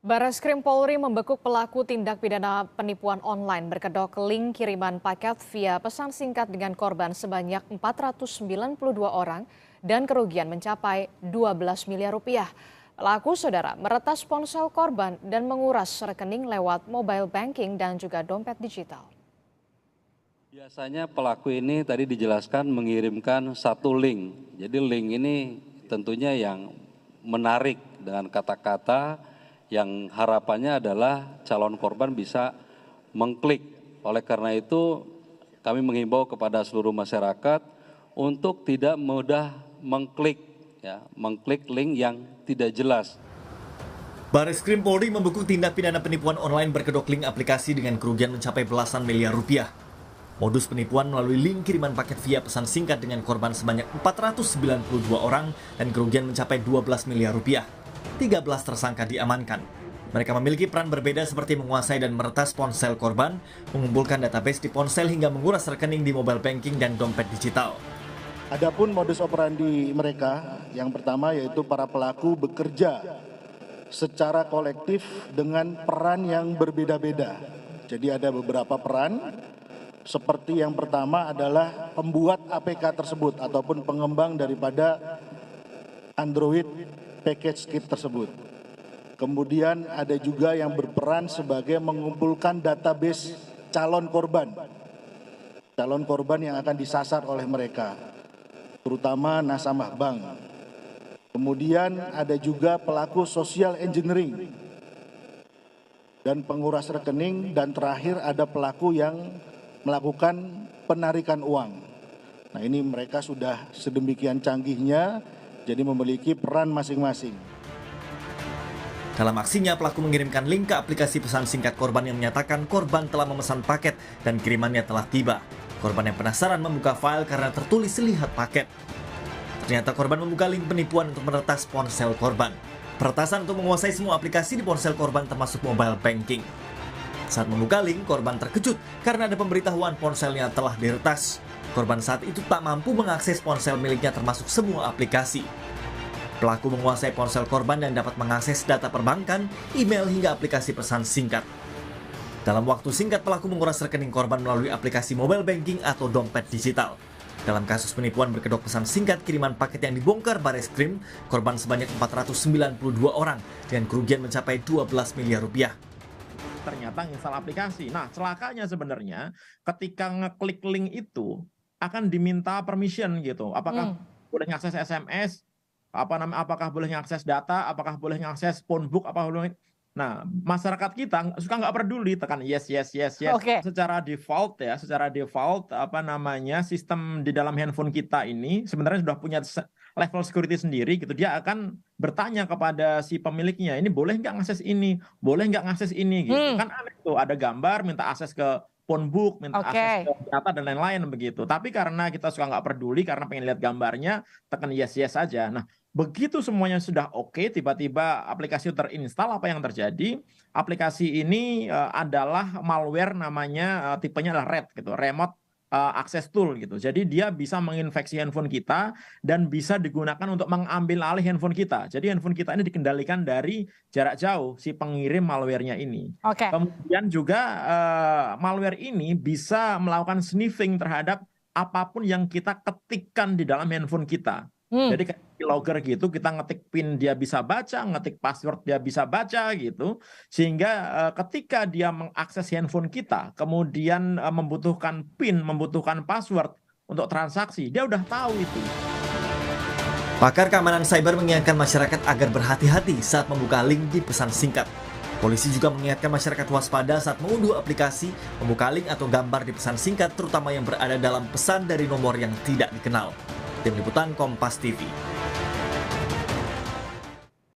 Barreskrim Polri membekuk pelaku tindak pidana penipuan online berkedok link kiriman paket via pesan singkat dengan korban sebanyak 492 orang dan kerugian mencapai 12 miliar rupiah. Pelaku saudara meretas ponsel korban dan menguras rekening lewat mobile banking dan juga dompet digital. Biasanya pelaku ini tadi dijelaskan mengirimkan satu link. Jadi link ini tentunya yang menarik dengan kata-kata yang harapannya adalah calon korban bisa mengklik. Oleh karena itu kami menghimbau kepada seluruh masyarakat untuk tidak mudah mengklik link yang tidak jelas. Barreskrim Polri membekuk tindak pidana penipuan online berkedok link aplikasi dengan kerugian mencapai belasan miliar rupiah. Modus penipuan melalui link kiriman paket via pesan singkat dengan korban sebanyak 492 orang dan kerugian mencapai 12 miliar rupiah. 13 tersangka diamankan. Mereka memiliki peran berbeda seperti menguasai dan meretas ponsel korban, mengumpulkan database di ponsel hingga menguras rekening di mobile banking dan dompet digital. Adapun modus operandi mereka, yang pertama yaitu para pelaku bekerja secara kolektif dengan peran yang berbeda-beda. Jadi ada beberapa peran, seperti yang pertama adalah pembuat APK tersebut ataupun pengembang daripada Android package kit tersebut. Kemudian ada juga yang berperan sebagai mengumpulkan database calon korban. Calon korban yang akan disasar oleh mereka, terutama nasabah bank. Kemudian ada juga pelaku social engineering dan penguras rekening, dan terakhir ada pelaku yang melakukan penarikan uang. Nah, ini mereka sudah sedemikian canggihnya, jadi memiliki peran masing-masing. Dalam aksinya, pelaku mengirimkan link ke aplikasi pesan singkat korban yang menyatakan korban telah memesan paket dan kirimannya telah tiba. Korban yang penasaran membuka file karena tertulis lihat paket. Ternyata korban membuka link penipuan untuk meretas ponsel korban. Peretasan untuk menguasai semua aplikasi di ponsel korban termasuk mobile banking. Saat membuka link, korban terkejut karena ada pemberitahuan ponselnya telah diretas. Korban saat itu tak mampu mengakses ponsel miliknya termasuk semua aplikasi. Pelaku menguasai ponsel korban dan dapat mengakses data perbankan, email hingga aplikasi pesan singkat. Dalam waktu singkat, pelaku menguras rekening korban melalui aplikasi mobile banking atau dompet digital. Dalam kasus penipuan berkedok pesan singkat kiriman paket yang dibongkar Barreskrim, korban sebanyak 492 orang dengan kerugian mencapai 12 miliar rupiah. Ternyata install aplikasi. Nah, celakanya sebenarnya ketika ngeklik link itu akan diminta permission gitu. Apakah boleh mengakses SMS, apakah boleh mengakses data, apakah boleh mengakses phone book, Nah, masyarakat kita suka nggak peduli, tekan yes. Okay. Secara default sistem di dalam handphone kita ini sebenarnya sudah punya level security sendiri gitu. Dia akan bertanya kepada si pemiliknya, ini boleh nggak ngakses ini, boleh nggak ngakses ini gitu. Kan aneh tuh, ada gambar minta akses ke phone book, minta akses ke data dan lain-lain begitu. Tapi karena kita suka nggak peduli, karena pengen lihat gambarnya, tekan yes saja. Nah, begitu semuanya sudah oke, tiba-tiba aplikasi terinstall, apa yang terjadi? Aplikasi ini adalah malware, namanya tipenya adalah RAT gitu, Remote Access Tool gitu. Jadi dia bisa menginfeksi handphone kita dan bisa digunakan untuk mengambil alih handphone kita. Jadi handphone kita ini dikendalikan dari jarak jauh, si pengirim malware-nya ini. Kemudian juga malware ini bisa melakukan sniffing terhadap apapun yang kita ketikkan di dalam handphone kita. Jadi kayak logger gitu, kita ngetik PIN dia bisa baca, ngetik password dia bisa baca gitu. Sehingga ketika dia mengakses handphone kita, kemudian membutuhkan PIN, membutuhkan password untuk transaksi, dia udah tahu itu. Pakar keamanan cyber mengingatkan masyarakat agar berhati-hati saat membuka link di pesan singkat. Polisi juga mengingatkan masyarakat waspada saat mengunduh aplikasi, membuka link atau gambar di pesan singkat, terutama yang berada dalam pesan dari nomor yang tidak dikenal. Tim Liputan Kompas TV.